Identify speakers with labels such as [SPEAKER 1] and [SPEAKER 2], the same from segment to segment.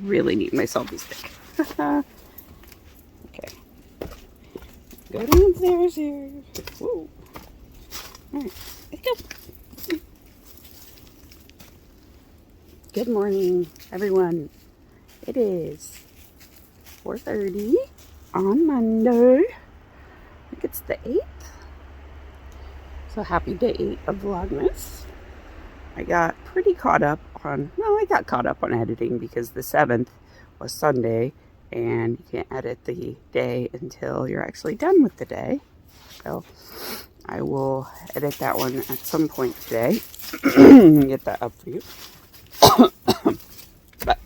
[SPEAKER 1] really need my selfie stick. Okay. Go downstairs here. Whoa. Alright, let's go. Good morning, everyone. It is 4:30 on Monday. I think it's the 8th. So happy day 8 of Vlogmas. I got pretty caught up on, well, I got caught up on editing because the 7th was Sunday and you can't edit the day until you're actually done with the day. So I will edit that one at some point today and get that up for you. But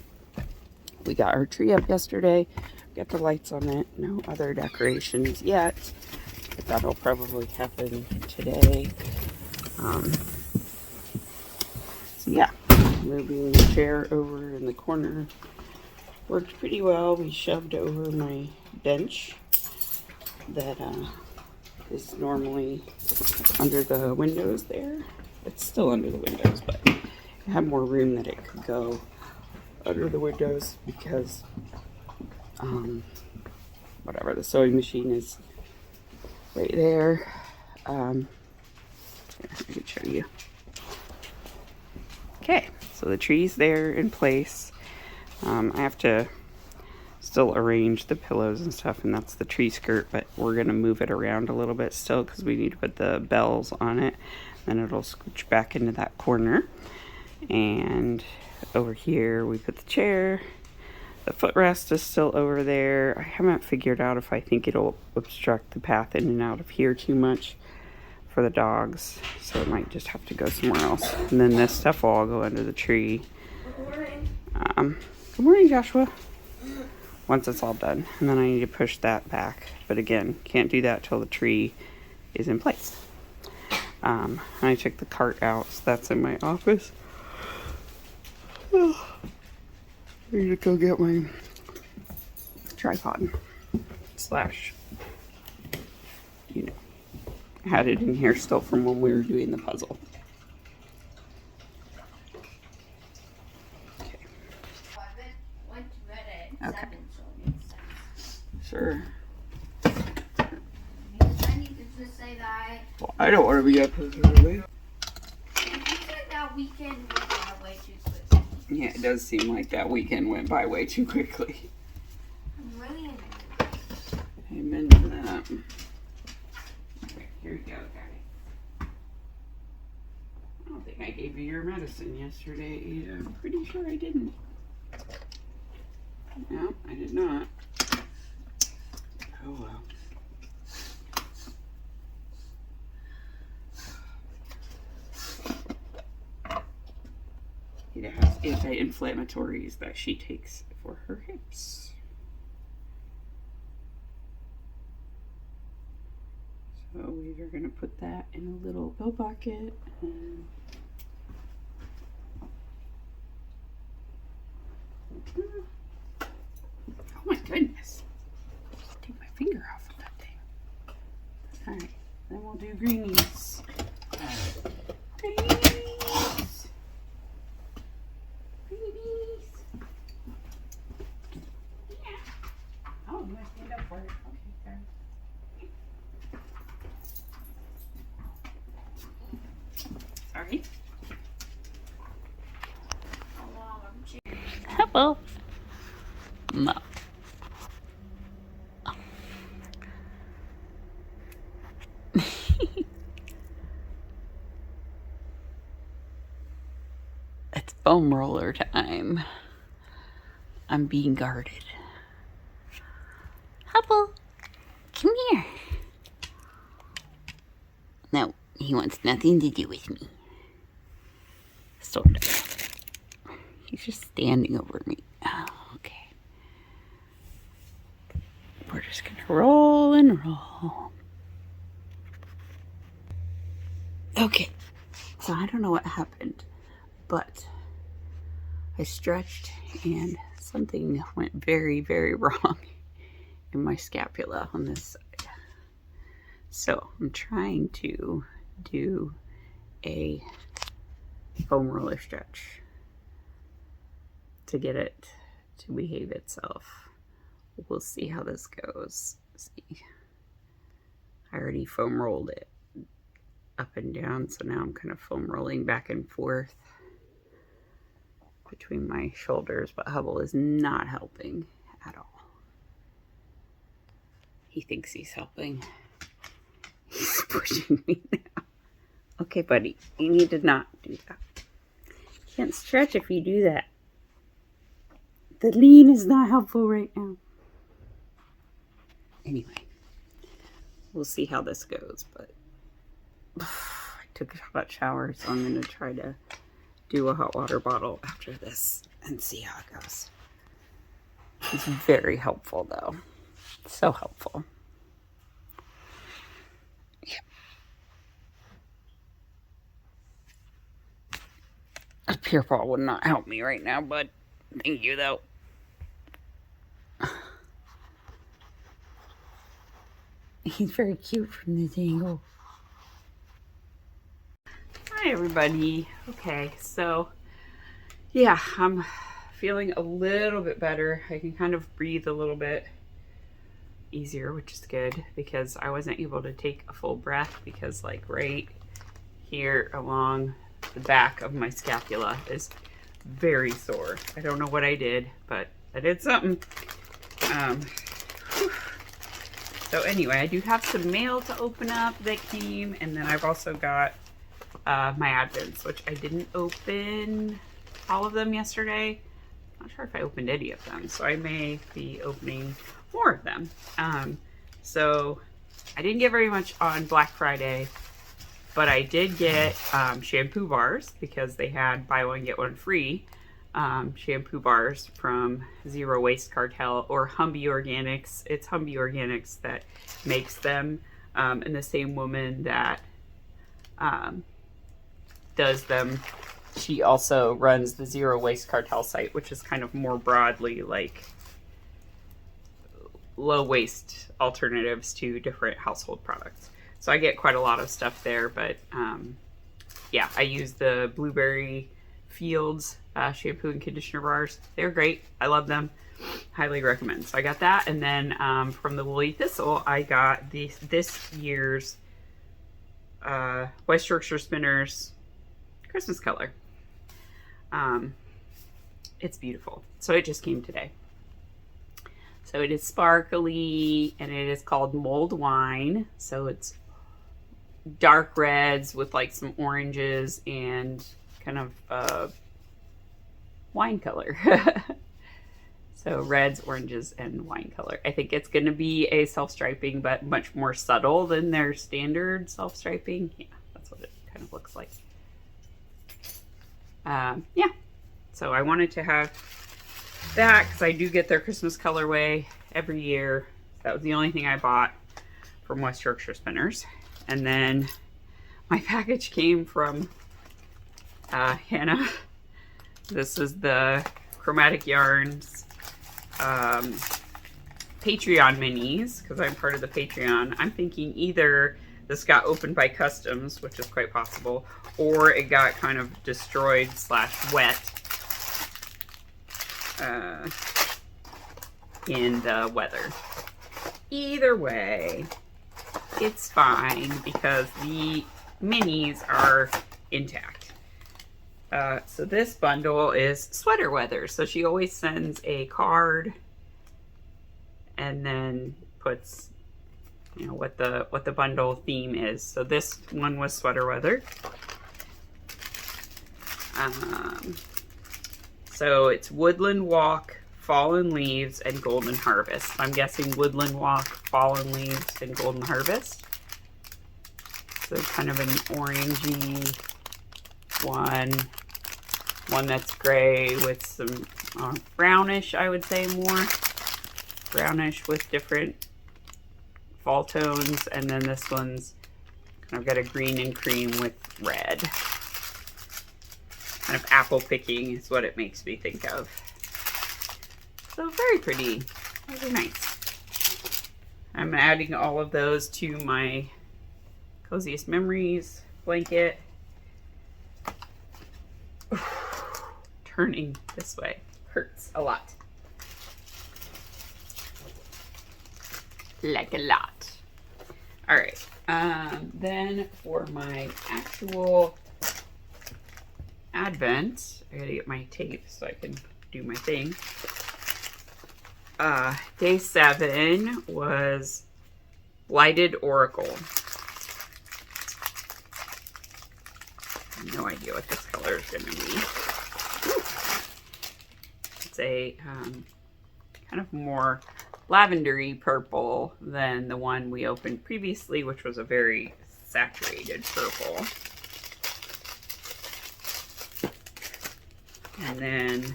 [SPEAKER 1] we got our tree up yesterday, got the lights on it, no other decorations yet, but that'll probably happen today. So yeah, moving the chair over in the corner worked pretty well. We shoved over my bench that is normally under the windows there. It's still under the windows, but it had more room that it could go under the windows because whatever, the sewing machine is right there. Here, I can show you. Okay, so the tree's there in place. I have to still arrange the pillows and stuff, and that's the tree skirt, but we're gonna move it around a little bit still because we need to put the bells on it. Then it'll scooch back into that corner. And over here we put the chair. The footrest is still over there. I haven't figured out if I think it'll obstruct the path in and out of here too much for the dogs, so it might just have to go somewhere else. And then this stuff will all go under the tree.
[SPEAKER 2] Good morning.
[SPEAKER 1] Good morning, Joshua. Once it's all done, and then I need to push that back. But again, can't do that till the tree is in place. I took the cart out, so that's in my office. I need to go get my tripod slash, you know, I had it in here still from when we were doing the puzzle. Okay. Okay. Sure. Well, I don't want to be up this early.
[SPEAKER 2] That weekend went by way too quickly.
[SPEAKER 1] Yeah, it does seem like that weekend went by way too quickly.
[SPEAKER 2] I'm really in
[SPEAKER 1] Amen to that. Okay, here we go, guys. I don't think I gave you your medicine yesterday either. I'm pretty sure I didn't. No, I did not. Oh well. It has anti-inflammatories that she takes for her hips. So we are going to put that in a little pill bucket and oh my goodness. Take my finger off of that thing. Alright, then we'll do greenies. Greenies. Greenies. Yeah. Oh, you want to stand up for it? Okay, sorry. Sorry. Hello. No. It's foam roller time. I'm being guarded. Hubble, come here. No, he wants nothing to do with me. Sort of. He's just standing over me. Oh, okay. We're just gonna roll and roll. Okay, so I don't know what happened, but I stretched and something went very, very wrong in my scapula on this side. So I'm trying to do a foam roller stretch to get it to behave itself. We'll see how this goes. See, I already foam rolled it up and down, so now I'm kind of foam rolling back and forth between my shoulders, but Hubble is not helping at all. He thinks he's helping. He's pushing me now. Okay, buddy, you need to not do that. You can't stretch if you do that. The lean is not helpful right now. Anyway, we'll see how this goes, but I took a hot shower, so I'm going to try to do a hot water bottle after this and see how it goes. It's very helpful, though. So helpful. Yeah. A pure ball would not help me right now, but thank you, though. He's very cute from this angle. Hi, everybody. Okay, so yeah, I'm feeling a little bit better. I can kind of breathe a little bit easier, which is good because I wasn't able to take a full breath because like right here along the back of my scapula is very sore. I don't know what I did, but I did something. So anyway, I do have some mail to open up that came, and then I've also got my Advents, which I didn't open all of them yesterday. Not sure if I opened any of them, so I may be opening more of them. So I didn't get very much on Black Friday, but I did get shampoo bars because they had buy one get one free shampoo bars from Zero Waste Cartel or Humby Organics. It's Humby Organics that makes them, and the same woman that does them, she also runs the Zero Waste Cartel site, which is kind of more broadly like low waste alternatives to different household products. So I get quite a lot of stuff there, but yeah, I use the Blueberry Fields shampoo and conditioner bars. They're great. I love them. Highly recommend. So I got that, and then from the Woolly Thistle, I got this year's West Yorkshire Spinners Christmas color. It's beautiful. So it just came today. So it is sparkly, and it is called Mulled Wine. So it's dark reds with like some oranges and kind of wine color. So reds, oranges, and wine color. I think it's going to be a self-striping, but much more subtle than their standard self-striping. Yeah, that's what it kind of looks like. Yeah, so I wanted to have that because I do get their Christmas colorway every year. That was the only thing I bought from West Yorkshire Spinners. And then my package came from Hannah. This is the Chromatic Yarns Patreon minis, because I'm part of the Patreon. I'm thinking either this got opened by customs, which is quite possible, or it got kind of destroyed / wet in the weather. Either way, it's fine because the minis are intact. So this bundle is sweater weather. So she always sends a card and then puts, you know, what the bundle theme is. So this one was sweater weather. So it's Woodland Walk, Fallen Leaves, and Golden Harvest. I'm guessing Woodland Walk, Fallen Leaves, and Golden Harvest. So kind of an orangey one that's gray with some brownish, I would say more. Brownish with different fall tones. And then this one's kind of got a green and cream with red. Kind of apple picking is what it makes me think of. So very pretty. Those are nice. I'm adding all of those to my Coziest Memories blanket. Turning this way hurts a lot. like a lot. All right. Then for my actual Advent, I gotta get my tape so I can do my thing. Day 7 was Lighted Oracle. No idea what this color is gonna be. Ooh. It's a kind of more lavendery purple than the one we opened previously, which was a very saturated purple. And then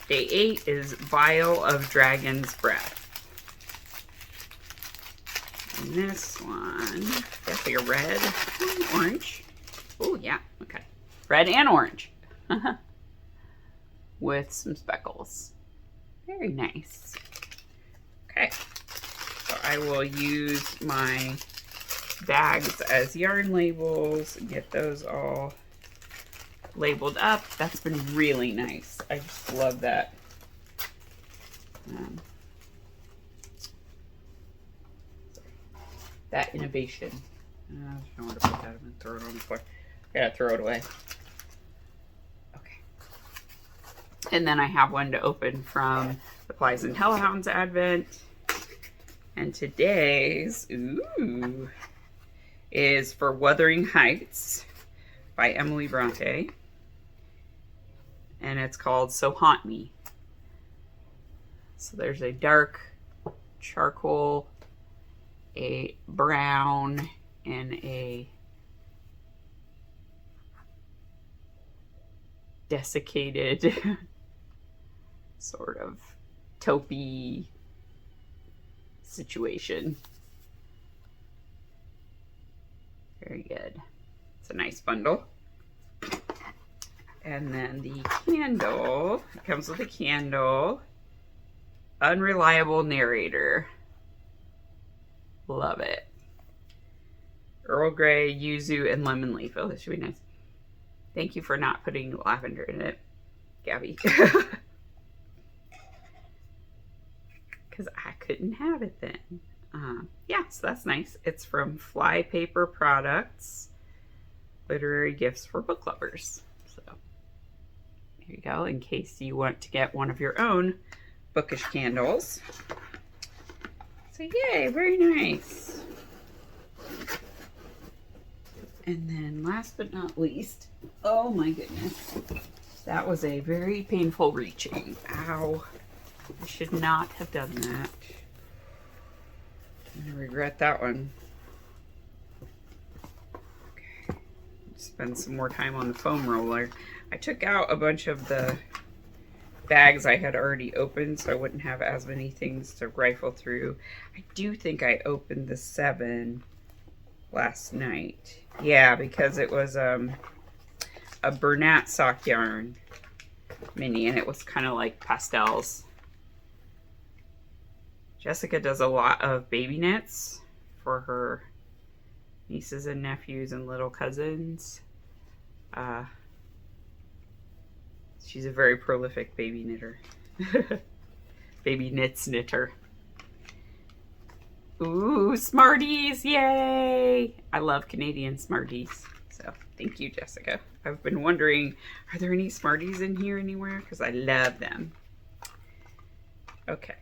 [SPEAKER 1] day 8 is Vial of Dragon's Breath. And this one, that's like a red and orange. Oh yeah, okay. Red and orange. With some speckles. Very nice. Okay, so I will use my bags as yarn labels and get those all labeled up. That's been really nice. I just love that. That innovation. I don't want to put that. I'm going to throw it on the floor. I gotta throw it away. Okay. And then I have one to open from the Flies and Hellhounds Advent. And today's, is for Wuthering Heights by Emily Bronte. And it's called So Haunt Me. So there's a dark charcoal, a brown, and a desiccated sort of taupey situation. Very good. It's a nice bundle. And then the candle, it comes with a candle. Unreliable Narrator. Love it. Earl Grey, yuzu, and lemon leaf. Oh, this should be nice. Thank you for not putting lavender in it, Gabby. Because I couldn't have it then. Yeah, so that's nice. It's from Fly Paper Products. Literary Gifts for Book Lovers. So, there you go, in case you want to get one of your own bookish candles. So, yay, very nice. And then last but not least, oh my goodness, that was a very painful reaching. Ow. I should not have done that. I'm gonna regret that one. Okay. Spend some more time on the foam roller. I took out a bunch of the bags I had already opened so I wouldn't have as many things to rifle through. I do think I opened the 7 last night. Yeah, because it was a Bernat sock yarn mini and it was kind of like pastels. Jessica does a lot of baby knits for her nieces and nephews and little cousins. She's a very prolific baby knitter. Baby knitter. Ooh, Smarties, yay! I love Canadian Smarties. So, thank you, Jessica. I've been wondering, are there any Smarties in here anywhere? Because I love them. Okay.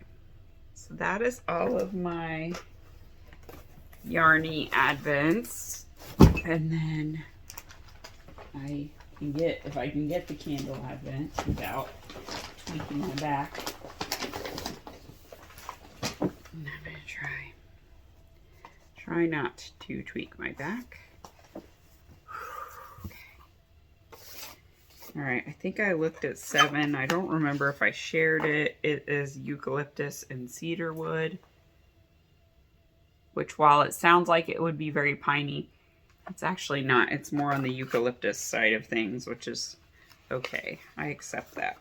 [SPEAKER 1] So that is all of my yarny advents. And then I can get, if I can get the candle advent without tweaking my back. And I'm going to try not to tweak my back. All right, I think I looked at 7. I don't remember if I shared it. It is eucalyptus and cedar wood, which while it sounds like it would be very piney, it's actually not. It's more on the eucalyptus side of things, which is okay. I accept that.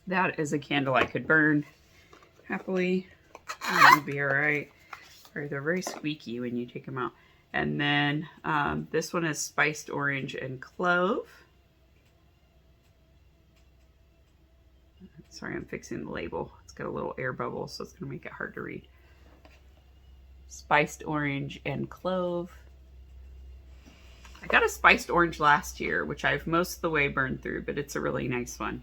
[SPEAKER 1] That is a candle I could burn happily. It'll be all right. They're very squeaky when you take them out. And then this one is spiced orange and clove. Sorry, I'm fixing the label. It's got a little air bubble, so it's going to make it hard to read. Spiced orange and clove. I got a spiced orange last year, which I've most of the way burned through, but it's a really nice one.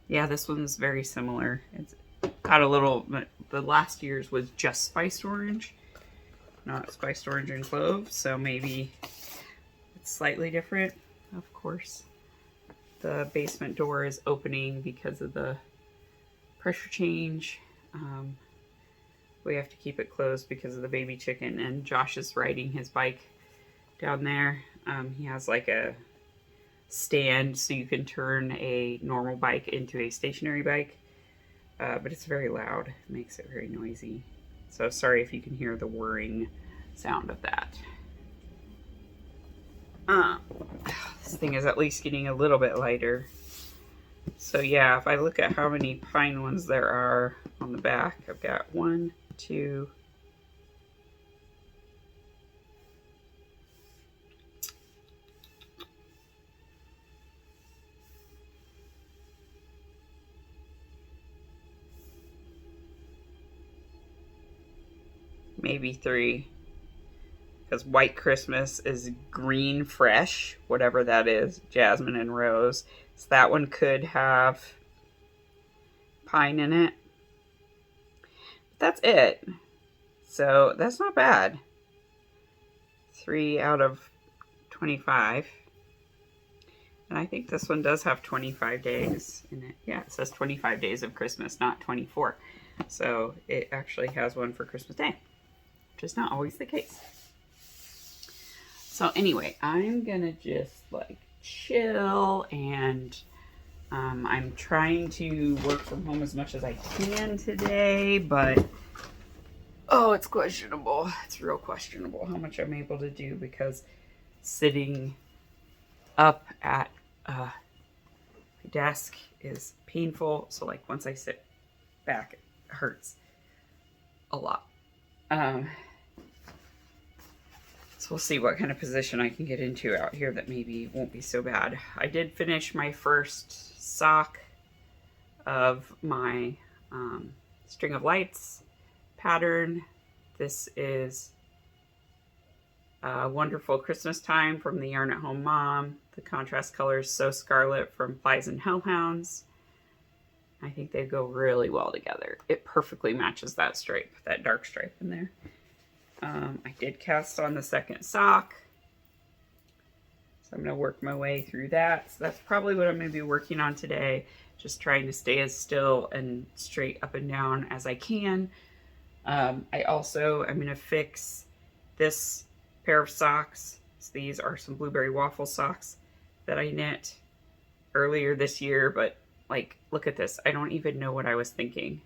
[SPEAKER 1] Yeah, this one's very similar. It's got a little, the last year's was just spiced orange, not spiced orange and clove, so maybe it's slightly different. Of course, the basement door is opening because of the pressure change. We have to keep it closed because of the baby chicken, and Josh is riding his bike down there. He has like a stand so you can turn a normal bike into a stationary bike, but it's very loud. It makes it very noisy. So sorry if you can hear the whirring sound of that. This thing is at least getting a little bit lighter. So yeah, if I look at how many pine ones there are on the back, I've got 1, 2, maybe 3. Because White Christmas is green fresh, whatever that is, jasmine and rose. So that one could have pine in it. But that's it. So that's not bad. 3 out of 25. And I think this one does have 25 days in it. Yeah, it says 25 days of Christmas, not 24. So it actually has one for Christmas Day, which is not always the case. So anyway, I'm gonna just like chill, and I'm trying to work from home as much as I can today, but oh, it's questionable. It's real questionable how much I'm able to do, because sitting up at my desk is painful. So like once I sit back, it hurts a lot. So we'll see what kind of position I can get into out here that maybe won't be so bad. I did finish my first sock of my string of lights pattern. This is Wonderful Christmas Time from the Yarn at Home Mom. The contrast colors So Scarlet from Flies and Hellhounds. I think they go really well together. It perfectly matches that stripe, that dark stripe in there. I did cast on the second sock, so I'm going to work my way through that. So that's probably what I'm going to be working on today, just trying to stay as still and straight up and down as I can. I'm going to fix this pair of socks. So these are some blueberry waffle socks that I knit earlier this year, but like, look at this. I don't even know what I was thinking.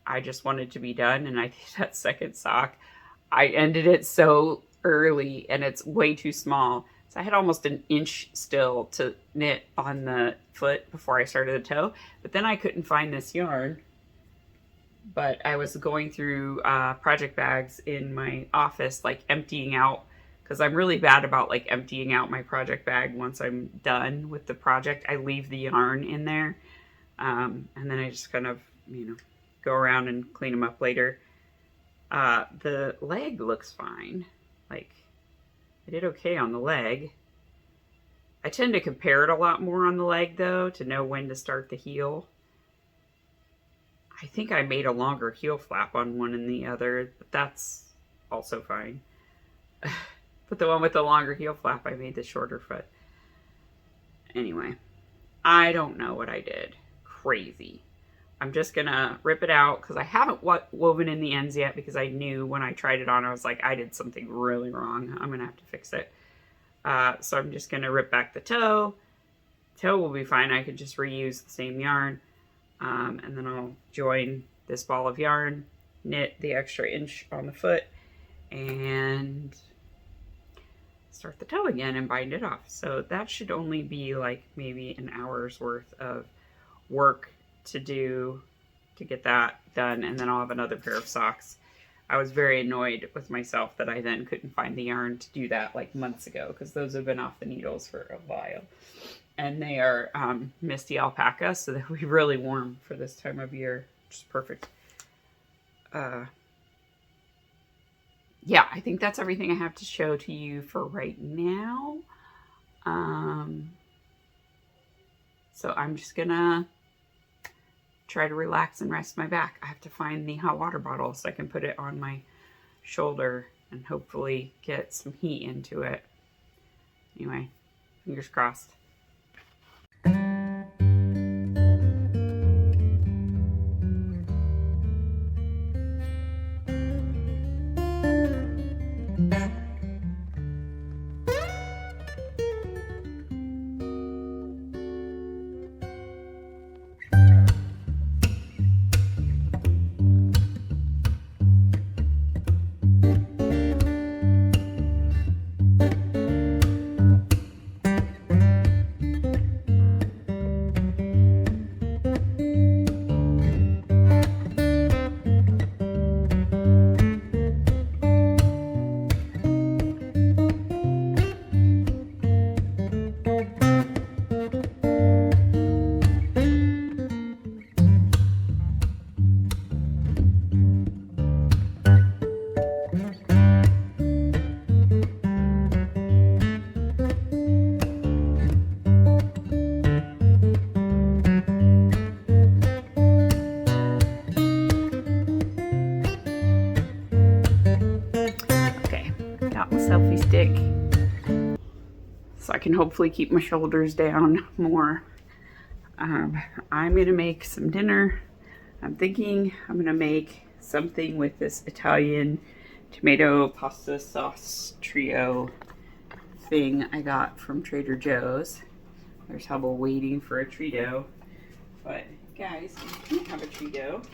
[SPEAKER 1] I just wanted to be done, and I did that second sock. I ended it so early, and it's way too small. So I had almost an inch still to knit on the foot before I started the toe. But then I couldn't find this yarn. But I was going through project bags in my office, like emptying out, because I'm really bad about like emptying out my project bag once I'm done with the project. I leave the yarn in there. And then I just kind of, go around and clean them up later. The leg looks fine. Like, I did okay on the leg. I tend to compare it a lot more on the leg, though, to know when to start the heel. I think I made a longer heel flap on one and the other, but that's also fine. But the one with the longer heel flap, I made the shorter foot. Anyway, I don't know what I did. Crazy. I'm just gonna rip it out because I haven't woven in the ends yet, because I knew when I tried it on, I was like, I did something really wrong. I'm gonna have to fix it. So I'm just gonna rip back the toe. Toe will be fine. I could just reuse the same yarn. And then I'll join this ball of yarn, knit the extra inch on the foot, and start the toe again and bind it off. So that should only be like maybe an hour's worth of work to do to get that done, and then I'll have another pair of socks. I was very annoyed with myself that I then couldn't find the yarn to do that like months ago, because those have been off the needles for a while. and they are misty alpaca, so they'll be really warm for this time of year, which is perfect. Yeah, I think that's everything I have to show to you for right now. So I'm just gonna try to relax and rest my back. I have to find the hot water bottle so I can put it on my shoulder and hopefully get some heat into it. Anyway, fingers crossed. Selfie stick so I can hopefully keep my shoulders down more. I'm gonna make some dinner. I'm thinking I'm gonna make something with this Italian tomato pasta sauce trio thing I got from Trader Joe's. There's Hubble waiting for a Trito, but guys, you can't have a Trito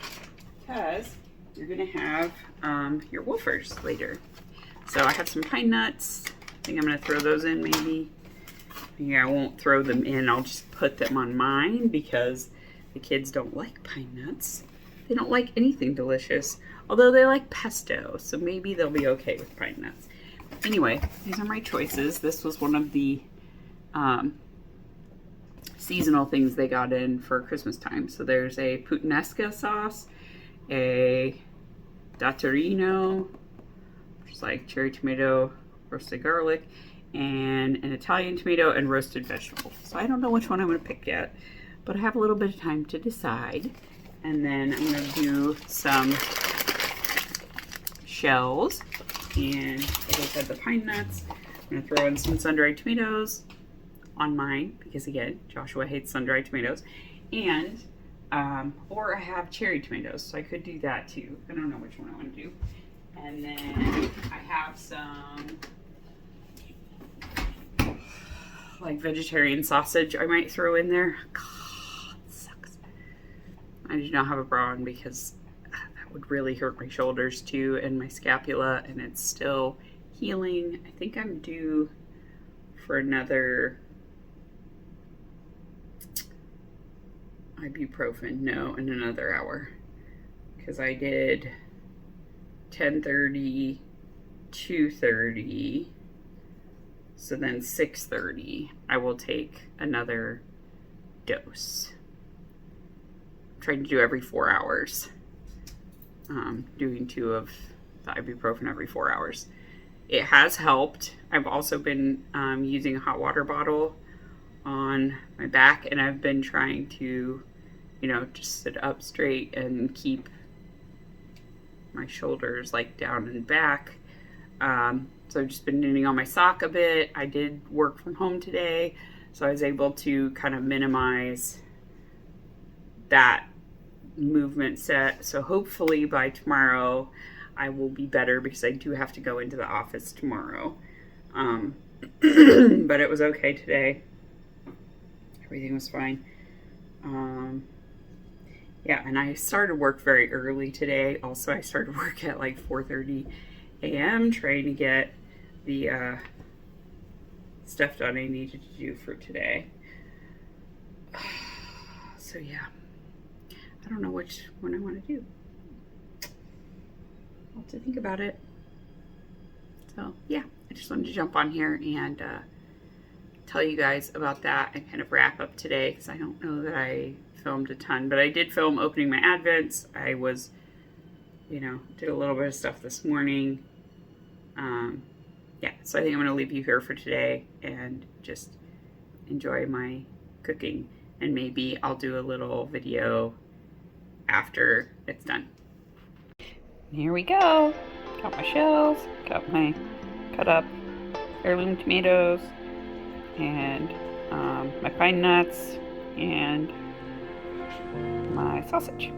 [SPEAKER 1] because you're gonna have your woofers later. So I have some pine nuts. I think I'm going to throw those in maybe. Maybe I won't throw them in. I'll just put them on mine because the kids don't like pine nuts. They don't like anything delicious. Although they like pesto. So maybe they'll be okay with pine nuts. Anyway, these are my choices. This was one of the seasonal things they got in for Christmas time. So there's a puttanesca sauce, a datterino, like cherry tomato, roasted garlic, and an Italian tomato and roasted vegetables. So I don't know which one I'm going to pick yet, but I have a little bit of time to decide. And then I'm going to do some shells, and as I said, the pine nuts. I'm going to throw in some sun-dried tomatoes on mine because again, Joshua hates sun-dried tomatoes, and or I have cherry tomatoes, so I could do that too. I don't know which one I want to do. And then I have some like vegetarian sausage I might throw in there. God, it sucks. I do not have a bra on because that would really hurt my shoulders too and my scapula, and it's still healing. I think I'm due for another ibuprofen, in another hour. Because I did 10:30, 2:30, so then 6:30 I will take another dose. I'm trying to do every 4 hours. Doing 2 of the ibuprofen every 4 hours. It has helped. I've also been using a hot water bottle on my back, and I've been trying to, just sit up straight and keep my shoulders like down and back. So I've just been knitting on my sock a bit. I did work from home today, so I was able to kind of minimize that movement set. So hopefully by tomorrow I will be better because I do have to go into the office tomorrow. But it was okay today. Everything was fine. Yeah, and I started work very early today. Also, I started work at like 4:30 a.m. trying to get the stuff done I needed to do for today. So yeah, I don't know which one I want to do. I'll have to think about it. So yeah, I just wanted to jump on here and tell you guys about that and kind of wrap up today, because I don't know that I filmed a ton, but I did film opening my Advents. I was, you know, did a little bit of stuff this morning. Yeah, so I think I'm going to leave you here for today and just enjoy my cooking, and maybe I'll do a little video after it's done. Here we go. Got my shells, got my cut up heirloom tomatoes, and my pine nuts, and my sausage.